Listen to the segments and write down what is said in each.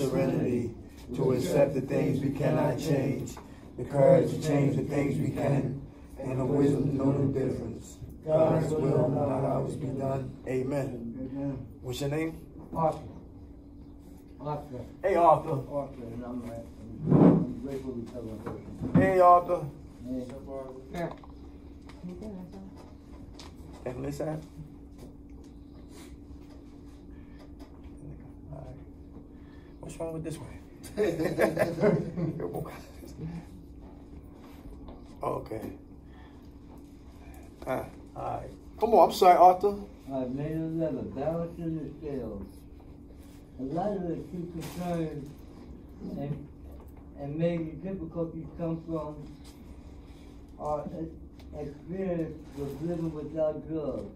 serenity to accept the things we cannot change, the courage to change the things we can, and the wisdom to know the difference. God's will, not ours, be done. Amen. Amen. What's your name? Arthur. Arthur. Hey, Arthur. Arthur, and I'm grateful to tell my person. Hey, Arthur. Hey. Yeah. And listen. What's wrong with this one? Okay. All right. Come on, I'm sorry, Arthur. I've made a level, balancing the scales. A lot of the key concerns and major difficulties come from our experience with living without drugs.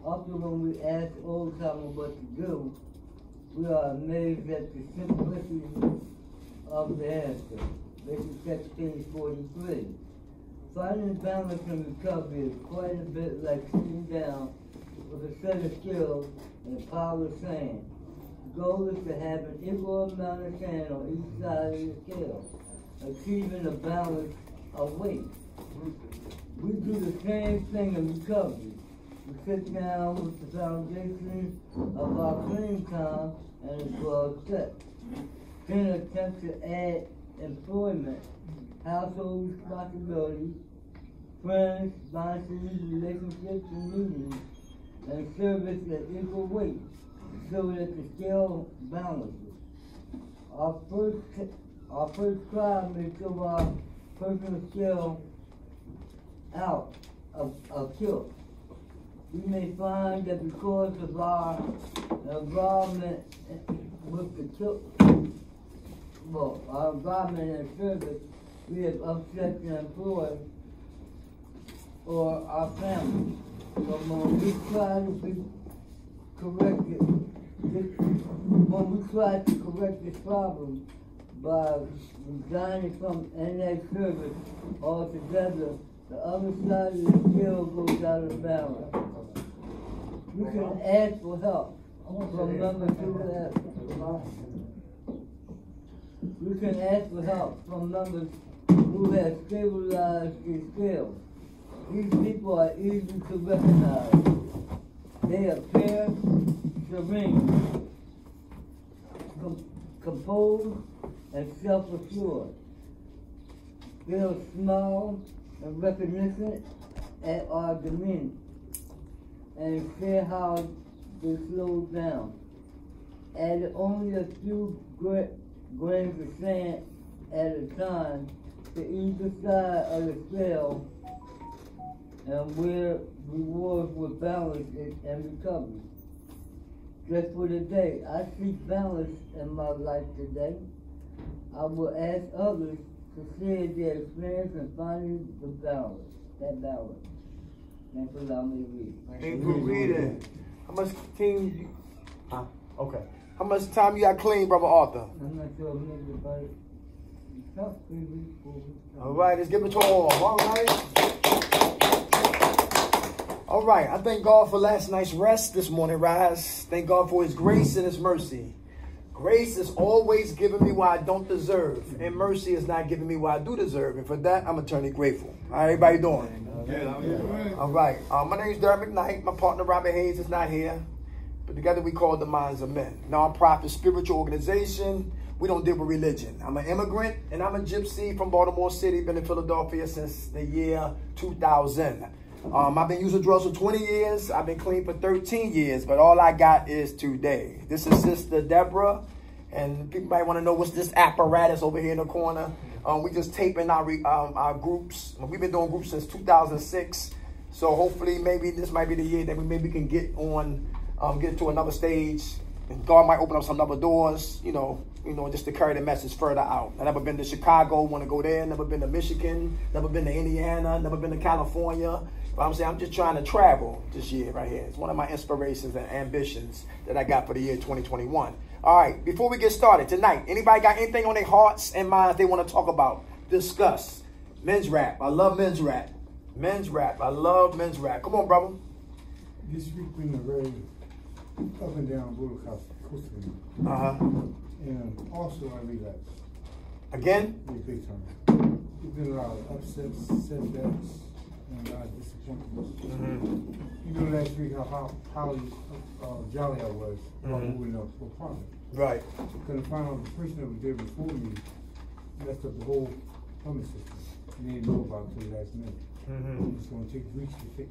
Often when we ask old timers what to do, we are amazed at the simplicity of the answer. Basic Text page 43. Finding balance and recovery is quite a bit like sitting down with a set of skills and a pile of sand. The goal is to have an equal amount of sand on each side of the scale, achieving a balance of weight. We do the same thing in recovery. We sit down with the foundation of our clean time and a 12 steps. Then attempt to add employment, household responsibilities, friends, sponsors, relationships, and meetings, and service at equal weight so that the scale balances. Our first try may show our personal scale out of kilt. We may find that because of our involvement with the kilt, our involvement in service, we have upset the employer or our family. But when we try to correct this problem by resigning from NA service altogether, the other side of the scale goes out of balance. We can ask for help from members who have. We can ask for help from members who have stabilized the scale. These people are easy to recognize. They appear serene, composed, and self-assured. They'll smile and recognition at our demeanor and share how they slowed down. Add only a few grains of sand at a time to either side of the scale, and where rewards with balance and recovery. Just for today, I seek balance in my life today. I will ask others to share their experience in finding the balance, that balance. Thanks for allowing me to read. Thanks for reading. How much clean you? Okay. How much time you got clean, Brother Arthur? I'm not sure maybe about it. All right, let's give it to all. All right. All right. I thank God for last night's rest this morning, rise. Thank God for his grace and his mercy. Grace is always giving me what I don't deserve, and mercy is not giving me what I do deserve. And for that, I'm eternally grateful. All right, everybody doing? All right. My name is Derek McKnight. My partner, Robert Hayes, is not here. But together we call the Minds of Men. Non-profit spiritual organization. We don't deal with religion. I'm an immigrant, and I'm a gypsy from Baltimore City. Been in Philadelphia since the year 2000. I've been using drugs for 20 years. I've been clean for 13 years, but all I got is today. This is Sister Deborah, and people might want to know what's this apparatus over here in the corner. We just taping our groups. We've been doing groups since 2006, so hopefully maybe this might be the year that we maybe can get on, get to another stage, and God might open up some other doors, you know, just to carry the message further out. I've never been to Chicago, want to go there. Never been to Michigan, never been to Indiana, never been to California. But I'm saying I'm just trying to travel this year right here. It's one of my inspirations and ambitions that I got for the year 2021. All right, before we get started tonight, anybody got anything on their hearts and minds they want to talk about, discuss? Men's rap. I love men's rap. Men's rap. I love men's rap. Come on, brother. This week been a very up and down roller coaster. And also I relapsed. Again? Yeah, big time. There's been a lot of upsets, setbacks, and a lot of disappointments. You know last week how jolly I was about moving up for apartment. Right. Couldn't find out the person that was there before me messed up the whole plumbing system. You didn't know about it until the last minute. It's going to take weeks to fix.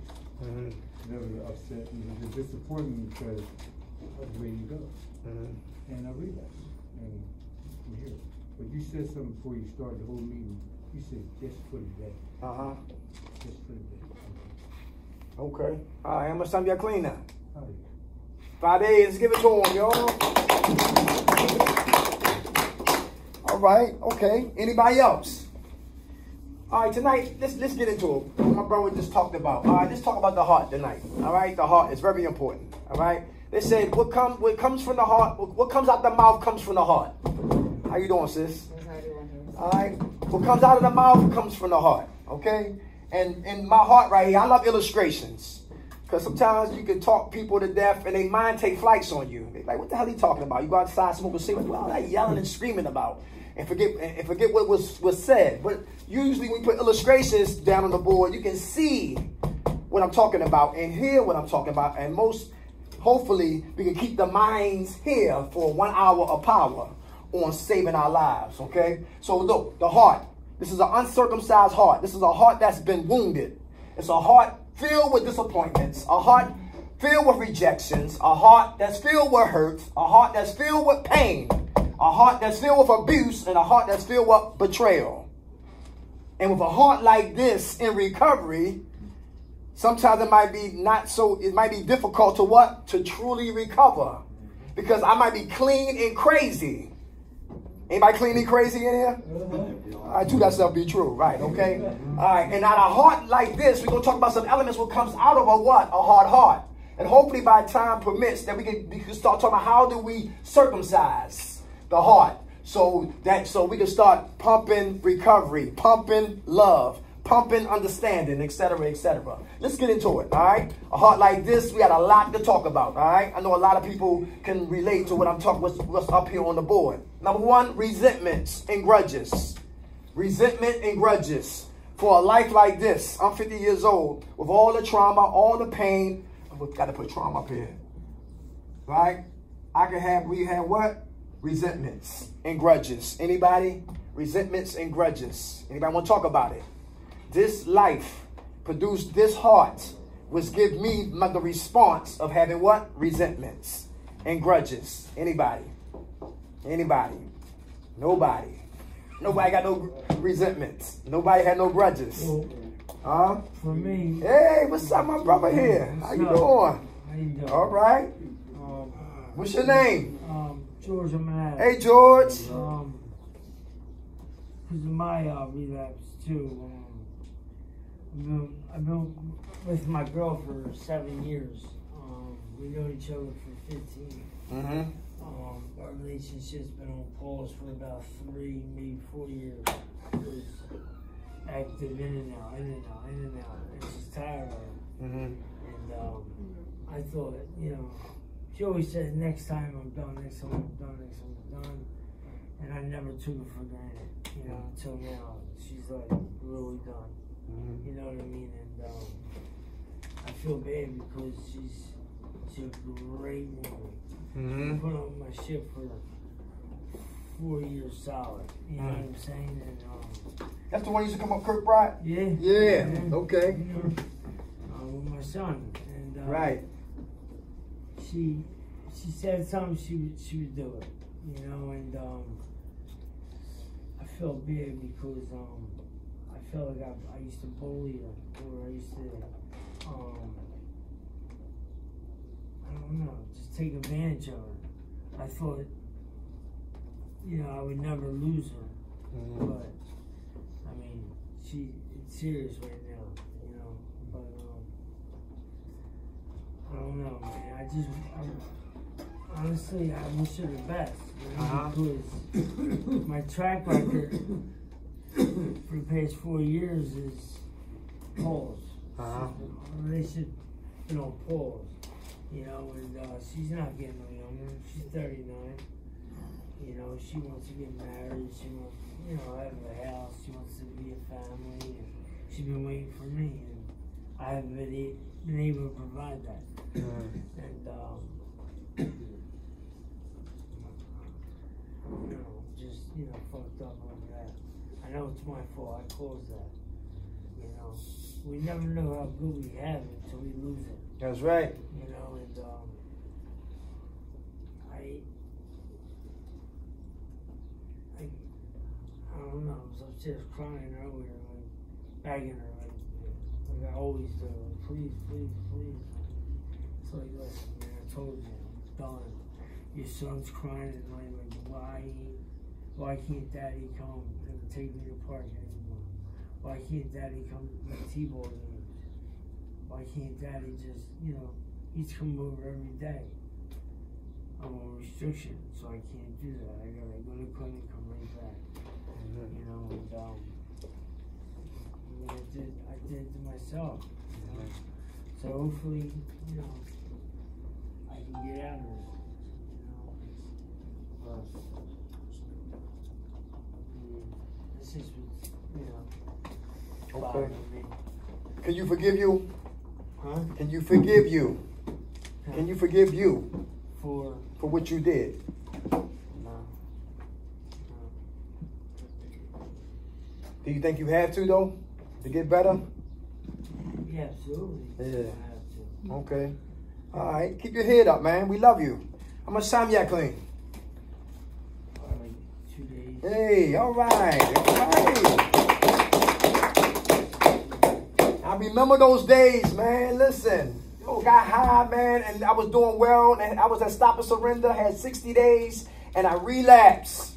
Never the upset and the disappointment because of the way you go. And I relapsed. And I'm here. But you said something before you started the whole meeting. You said just for today. Just for today. Okay. All right, how much time you got clean now? Oh, yeah. 5 days. Let's give it to him, y'all. All right. Okay. Anybody else? All right. Tonight, let's get into it. What my brother just talked about. All right. Let's talk about the heart tonight. All right. The heart is very important. All right. They said what comes from the heart. What comes out the mouth comes from the heart. How you doing, sis? All right. What comes out of the mouth comes from the heart. Okay. And in my heart right here, I love illustrations. Because sometimes you can talk people to death and their mind take flights on you. They're like, what the hell are you talking about? You go outside, smoke a cigarette. Well, that yelling and screaming about. And forget what was said. But usually when we put illustrations down on the board, you can see what I'm talking about and hear what I'm talking about. And hopefully, we can keep the minds here for 1 hour of power on saving our lives, okay? So look, the heart. This is an uncircumcised heart. This is a heart that's been wounded. It's a heart filled with disappointments, a heart filled with rejections, a heart that's filled with hurt, a heart that's filled with pain, a heart that's filled with abuse, and a heart that's filled with betrayal. And with a heart like this in recovery, sometimes it might be it might be difficult to truly recover. Because I might be clean and crazy. Anybody clean and crazy in here? All right, to that stuff be true, right, okay? All right, and out of a heart like this, we're going to talk about some elements what comes out of a what? A hard heart. And hopefully by time permits that we can start talking about how do we circumcise the heart so we can start pumping recovery, pumping love, pumping understanding, etc., etc. Let's get into it, all right? A heart like this, we got a lot to talk about, all right? I know a lot of people can relate to what I'm talking, what's up here on the board. Number one, resentments and grudges. Resentment and grudges. For a life like this, I'm 50 years old, with all the trauma, all the pain. I've got to put trauma up here, right? We have what? Resentments and grudges. Anybody? Resentments and grudges. Anybody want to talk about it? This life produced this heart, which give me the response of having what? Resentments and grudges. Anybody? Anybody? Nobody. Nobody got no resentments. Nobody had no grudges. For me. Hey, what's up, my brother here? How you doing? How you doing? All right. What's your name? George Manhattan. Hey, George. Because of my relapse too. I've been with my girl for 7 years. We know each other for 15. Our relationship's been on pause for about 3, maybe 4 years. It was active in and out. And she's tired of it. And I thought, she always said, next time I'm done, next time I'm done, next time I'm done. And I never took it for granted, until now. She's like really done. You know what I mean? And I feel bad because she's a great woman. Put on my ship for 4 years solid. You know what I'm saying? And that's the one who used to come up Kirkbride? Yeah. Yeah. Okay. With my son. And right. She said something she would do it. And I felt bad because I felt like I used to bully her, or I used to I don't know, just take advantage of her. I thought, I would never lose her. But I mean, it's serious right now, but I don't know, man. Honestly, I wish her the best, because my track record for the past 4 years is pause. Relationship, pause. And she's not getting no younger. She's 39. You know, she wants to get married. She wants, you know, have a house. She wants to be a family. And she's been waiting for me, and I haven't been able to provide that. And you know, just fucked up over that. I know it's my fault. I caused that. You know, we never know how good we have it until we lose it. That's right. You know, and I don't know. I was upstairs crying earlier, like begging her, like I always do. Please, please, please. It's like, listen, man, I told you, I'm done. Your son's crying at night, like, why can't Daddy come and take me to the park anymore? Why can't Daddy come to the T-ball games? Why can't Daddy just, he's coming over every day. I'm on restriction, so I can't do that. I gotta go to the clinic, come right back. You know, and I did it to myself. You know? So hopefully, I can get out of it. This is what's, Okay. me. Can you forgive you? Huh? Can you forgive you? Can you forgive you For what you did? no. Do you think you have to though, to get better? Yeah, absolutely. Yeah. I have to. Okay. All right. Keep your head up, man. We love you. How much time you clean? Like 2 days. Hey, all right. All right. I remember those days, man. Listen. Got high, man, and I was doing well, and I was at Stop and Surrender, had 60 days, and I relapsed.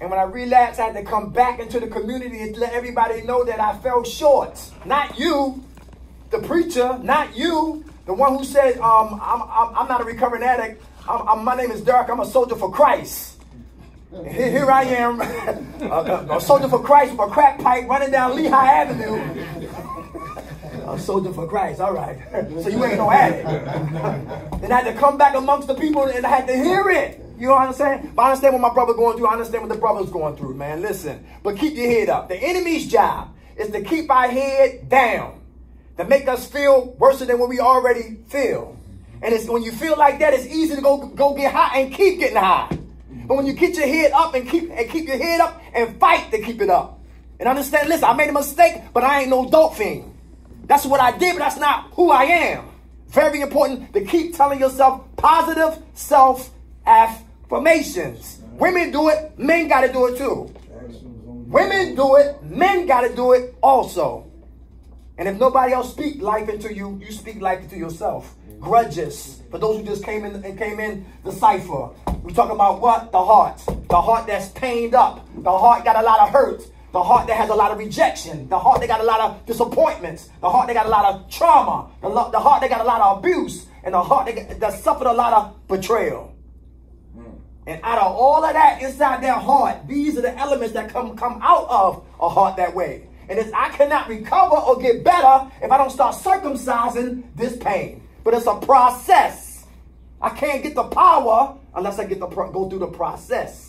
And when I relapsed, I had to come back into the community and let everybody know that I fell short. Not you, the preacher, not you, the one who said, I'm not a recovering addict. My name is Derek. I'm a soldier for Christ. Here I am, a soldier for Christ with a crack pipe running down Lehigh Avenue. A soldier for Christ, all right. So you ain't no addict. Then I had to come back amongst the people and I had to hear it. You know what I'm saying? But I understand what my brother going through. I understand what the brother's going through, man. Listen, but keep your head up. The enemy's job is to keep our head down, to make us feel worse than what we already feel. And it's when you feel like that, it's easy to go get high and keep getting high. But when you get your head up and keep your head up and fight to keep it up. And understand, listen, I made a mistake, but I ain't no dope fiend. That's what I did, but that's not who I am. Very important to keep telling yourself positive self-affirmations. Women do it, men got to do it too. Women do it, men got to do it also. And if nobody else speak life into you, you speak life into yourself. Grudges. For those who just came in the cipher. We talk about what? The heart. The heart that's pained up. The heart got a lot of hurt. The heart that has a lot of rejection. The heart that got a lot of disappointments. The heart that got a lot of trauma. The heart that got a lot of abuse. And the heart that suffered a lot of betrayal. And out of all of that inside their heart, these are the elements that come out of a heart that way. And I cannot recover or get better if I don't start circumcising this pain. But it's a process. I can't get the power unless I go through the process.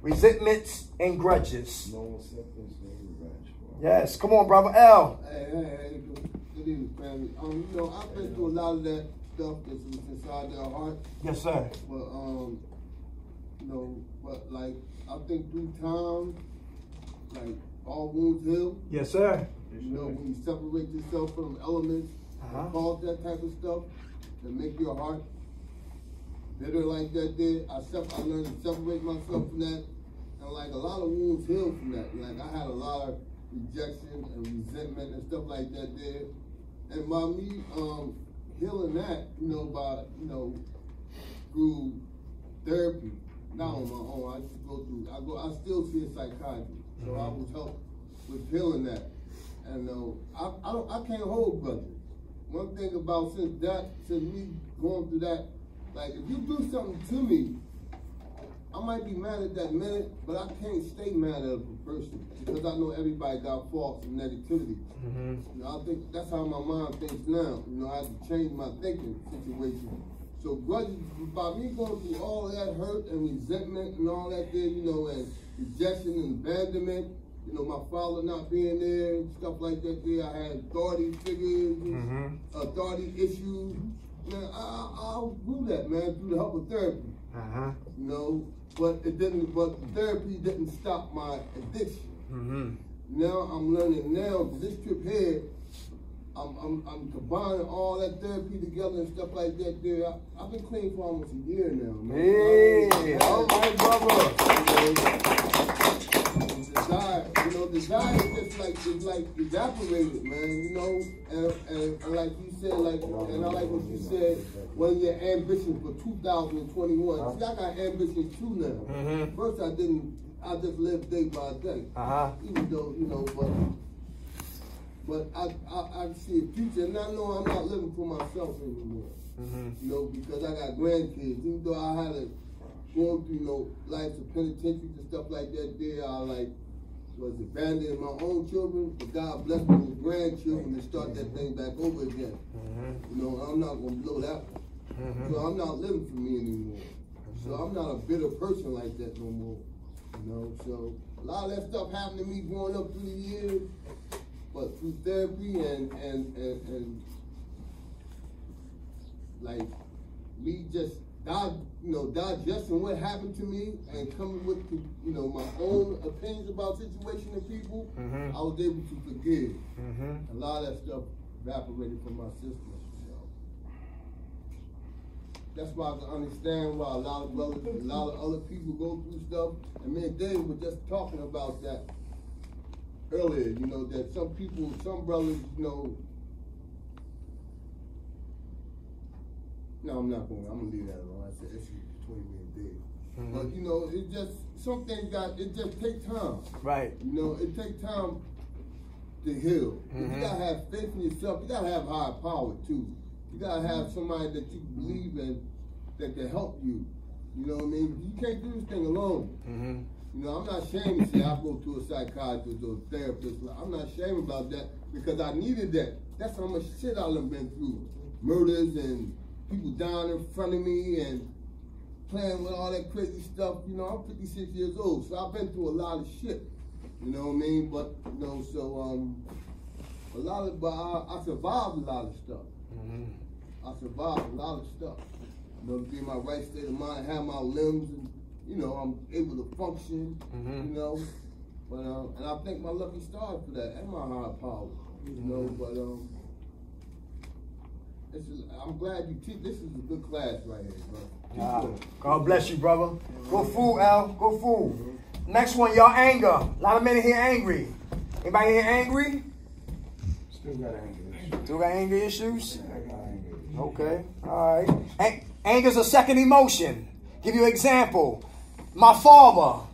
Resentments and grudges. No acceptance, no revenge. Yes, come on, brother L. Hey, good evening, family. I've been through a lot of that stuff that's inside their heart. Yes, sir. But like I think through time, like all wounds heal. Yes, sir. When you separate yourself from elements, cause that type of stuff, that make your heart bitter like that did. I learned to separate myself from that, and like a lot of wounds heal from that. Like I had a lot of rejection and resentment and stuff like that there, and by me healing that, through therapy, not on my own. I just go through. I still see a psychiatrist, so I was helped with healing that, and I can't hold grudges. One thing about since me going through that. Like, if you do something to me, I might be mad at that minute, but I can't stay mad at a person because I know everybody got faults and negativity. I think that's how my mind thinks now. I have to change my thinking situation So grudges, by me going through all that hurt and resentment and all that there, you know, and rejection and abandonment, you know, my father not being there, and stuff like that there. I had authority figures, authority issues. Man, I grew that, man, through the help of therapy. You know, but therapy didn't stop my addiction. Now I'm learning now, this trip here, I'm combining all that therapy together and stuff like that there. I've been clean for almost a year now, man. Hey, all right, brother. Desire is just like evaporated, man, you know, and like you said, and I like what you said, one of your ambitions for 2021. See, I got ambitions too now. First I just lived day by day. Even though, you know, but I see a future, and I know I'm not living for myself anymore. You know, because I got grandkids. Even though I had to go through, you know, life of penitentiaries and stuff like that there, I was abandoning my own children, but God blessed me with grandchildren to start that thing back over again. You know, I'm not going to blow that one. So I'm not living for me anymore. So I'm not a bitter person like that no more. You know, so a lot of that stuff happened to me growing up through the years, but through therapy and like me just digesting what happened to me and coming with you know, my own opinions about situations and people, I was able to forgive. A lot of that stuff evaporated from my system. So that's why I can understand why a lot of brothers, a lot of other people go through stuff. And me and Dave were just talking about that earlier, you know, that some people, some brothers, you know, no, I'm not going. I'm gonna leave that alone. That's an issue between me and Dave. But you know, it just some things it just take time. Right. You know, it takes time to heal. You gotta have faith in yourself. You gotta have higher power too. You gotta have somebody that you believe in that can help you. You know what I mean? You can't do this thing alone. You know, I'm not ashamed to say I go to a psychiatrist or a therapist. I'm not ashamed about that because I needed that. That's how much shit I've been through. Murders and people dying in front of me and playing with all that crazy stuff. You know, I'm 56 years old, so I've been through a lot of shit. You know what I mean? But, you know, so, I survived a lot of stuff. I survived a lot of stuff. You know, to be in my right state of mind, have my limbs, and, you know, I'm able to function, you know. But, and I thank my lucky stars for that, and my higher power, you know, but, I'm glad you teach. This is a good class right here, bro. God bless you, brother. Go fool, Al. Go fool. Next one, y'all anger. A lot of men in here angry. Anybody here angry? Still got anger issues. Still got anger issues? I got anger issues. Okay. All right. Anger's a second emotion. Give you an example. My father,